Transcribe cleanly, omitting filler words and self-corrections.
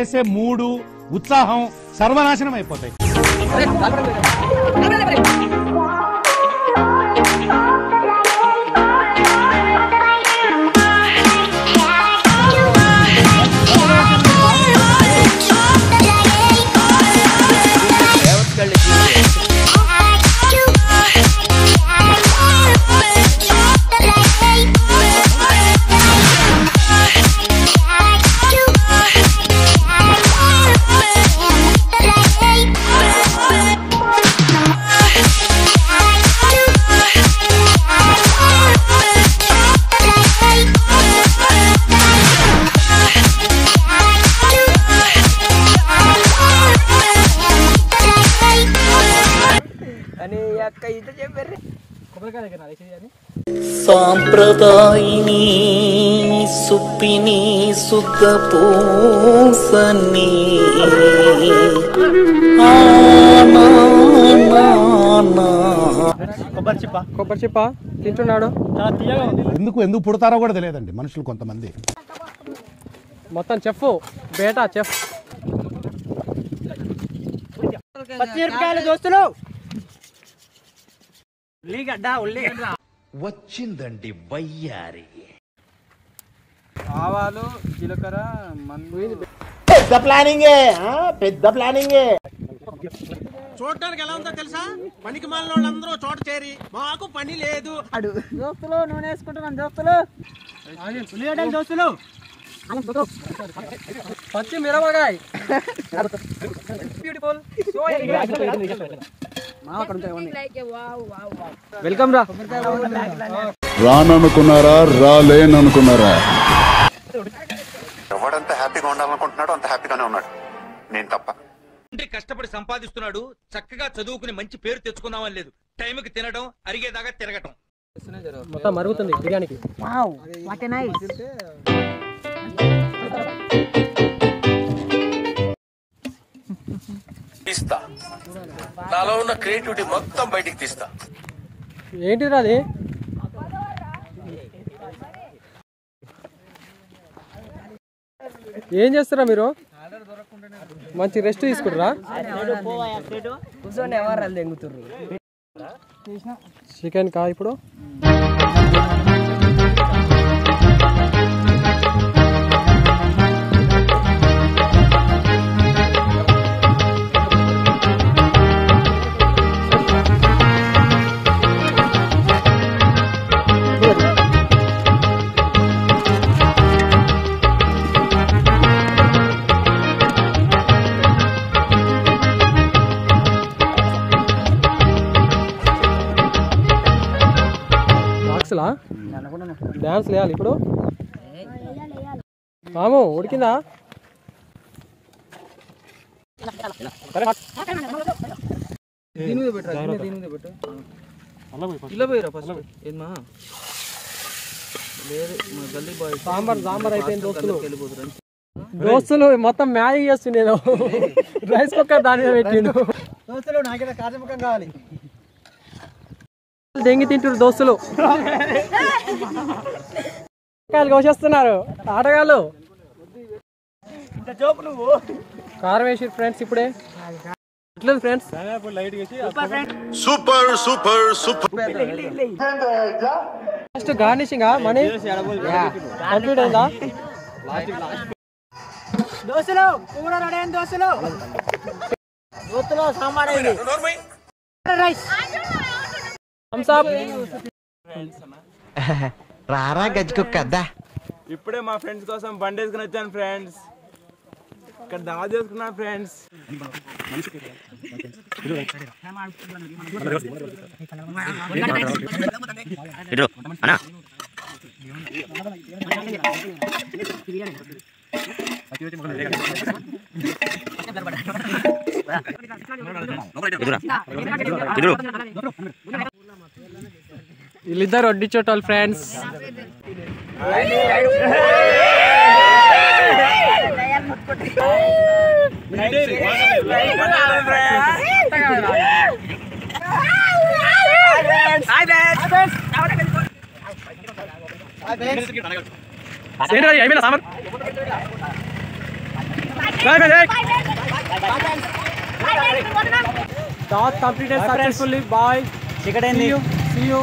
చేసే మూడు ఉత్సాహం సర్వనాశనం అయిపోతాయి. సాంప్రదాయిని సుప్పిని సుఖ పూసని కొబ్బరి చిప్ప తింటున్నాడు. ఎందుకు పుడతారో కూడా తెలియదండి మనుషులు కొంతమంది. మొత్తం చెఫ్ బేటా చెఫ్. పచ్చిమిరపకాయలు దోస్తులు వచ్చిందండి వయ్యారి. ఆవాలు జీలకర్ర పెద్ద ప్లానింగే. చూడటానికి ఎలా ఉందో తెలుసా? పనికి మాలిన వాళ్ళందరూ చోట చేరి మాకు పని లేదు. దోస్తులు నూనె వేసుకుంటున్నాం దోస్తులు. దోస్తులు పచ్చి మిరపకాయ బ్యూటిఫుల్. వెల్కమ్ రా. రాననుకున్నారా రాలేననుకున్నారా? ఎవడంత హ్యాపీగా ఉండాలనుకుంటున్నాడో అంత హ్యాపీగానే ఉన్నాడు, నేను తప్ప. కష్టపడి సంపాదిస్తున్నాడు, చక్కగా చదువుకుని మంచి పేరు తెచ్చుకుందామని లేదు. టైంకి తినడం, అరిగేదాకా తిరగటం. మొత్తం మరుగుతుంది బిర్యానీకి. తీస్తా, నాలో ఉన్న క్రియేటివిటీ మొత్తం బయటికి తీస్తా. ఏంటిది అది? ఏం చేస్తారా మీరు? మంచి రెస్ట్ తీసుకుంటారా? చికెన్ కా ఇప్పుడు డాన్స్ వేయాలి ఇప్పుడు. మాము ఉడికిందా? సాంబార్ అయిపోయింది దోస్తులు. దోస్తులు మొత్తం మ్యాజిక్ చేస్తుండేదో. రైస్ కుక్కర్ దాని మీద పెట్టిండు. దోస్తులు నాకైతే కార్యముఖం కావాలి. దెంగి తింటారు దోస్తులు. కోసేస్తున్నారు ఆటగాళ్ళు. కారం వేసి ఫ్రెండ్స్ ఇప్పుడే friends. Super super super. First garnishing money complete అయిందా? దోస్తులు కూర రెడీ అయింది. దోస్తులు సాంబార్ అయింది. రైస్ రారా గజ్జుకుక్కద్దా. ఇప్పుడే మా ఫ్రెండ్స్ కోసం బండి వేసుకుని వచ్చాను ఫ్రెండ్స్. ఇక్కడ దావా చేసుకున్నాను ఫ్రెండ్స్. వీళ్ళిద్దరు వడ్డించోటాలు friends. Task completed successfully. Bye. చీకటైంది. See you.